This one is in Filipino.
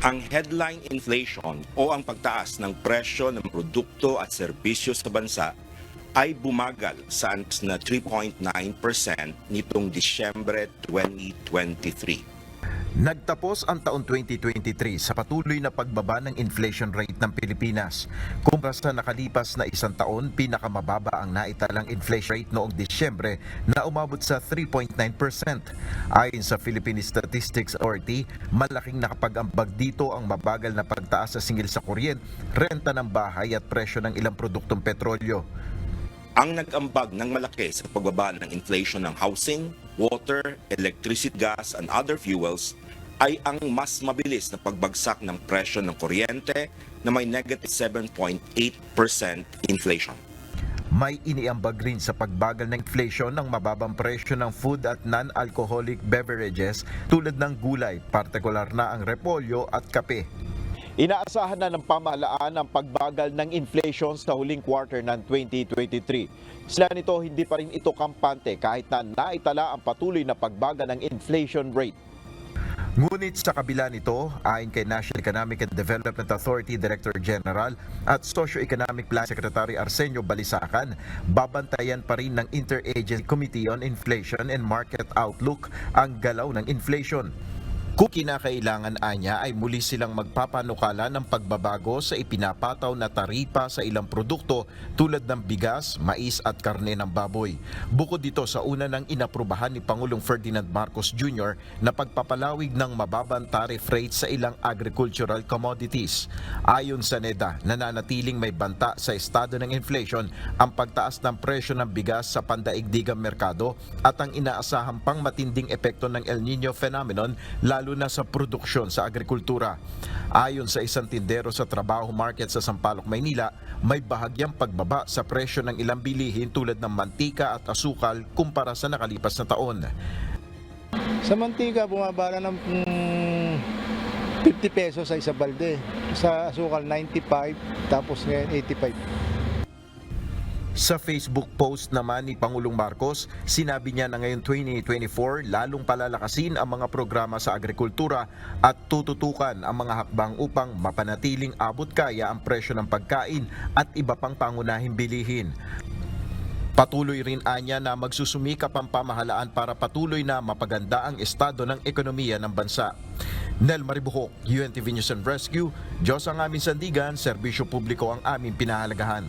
Ang headline inflation o ang pagtaas ng presyo ng produkto at serbisyo sa bansa ay bumagal sa antas na 3.9% nitong Disyembre 2023. Nagtapos ang taon 2023 sa patuloy na pagbaba ng inflation rate ng Pilipinas. Kumpara sa nakalipas na isang taon, pinakamababa ang naitalang inflation rate noong Disyembre na umabot sa 3.9%. Ayon sa Philippine Statistics Authority, malaking nakapag-ambag dito ang mabagal na pagtaas sa singil sa kuryente, renta ng bahay at presyo ng ilang produktong petrolyo. Ang nag-ambag ng malaki sa pagbaba ng inflation ng housing, water, electricity, gas, and other fuels ay ang mas mabilis na pagbagsak ng presyo ng kuryente na may negative 7.8% inflation. May iniambag rin sa pagbagal ng inflation ng mababang presyo ng food at non-alcoholic beverages tulad ng gulay, partikular na ang repolyo at kape. Inaasahan na ng pamahalaan ang pagbagal ng inflation sa huling quarter ng 2023. Sila nito hindi pa rin ito kampante kahit na naitala ang patuloy na pagbagal ng inflation rate. Ngunit sa kabila nito, ayon kay National Economic and Development Authority Director General at Socio-Economic Plan Secretary Arsenio Balisacan, babantayan pa rin ng Interagency Committee on Inflation and Market Outlook ang galaw ng inflation. Kung kinakailangan anya ay muli silang magpapanukala ng pagbabago sa ipinapataw na taripa sa ilang produkto tulad ng bigas, mais at karne ng baboy. Bukod dito sa una ng inaprubahan ni Pangulong Ferdinand Marcos Jr. na pagpapalawig ng mababang tariff rate sa ilang agricultural commodities. Ayon sa NEDA, nananatiling may banta sa estado ng inflation ang pagtaas ng presyo ng bigas sa pandaigdigang merkado at ang inaasahang pang matinding epekto ng El Nino phenomenon lalo na sa produksyon sa agrikultura. Ayon sa isang tindero sa trabaho market sa Sampaloc, Maynila, may bahagyang pagbaba sa presyo ng ilang bilihin tulad ng mantika at asukal kumpara sa nakalipas na taon. Sa mantika, bumaba na ng 50 pesos sa isa balde. Sa asukal, 95, tapos ngayon 85. Sa Facebook post naman ni Pangulong Marcos, sinabi niya na ngayon 2024 lalong palalakasin ang mga programa sa agrikultura at tututukan ang mga hakbang upang mapanatiling abot kaya ang presyo ng pagkain at iba pang pangunahing bilihin. Patuloy rin anya na magsusumikap ang pamahalaan para patuloy na mapaganda ang estado ng ekonomiya ng bansa. Nel Maribuhok, UNTV News and Rescue, Diyos ang aming sandigan, serbisyo publiko ang aming pinahalagahan.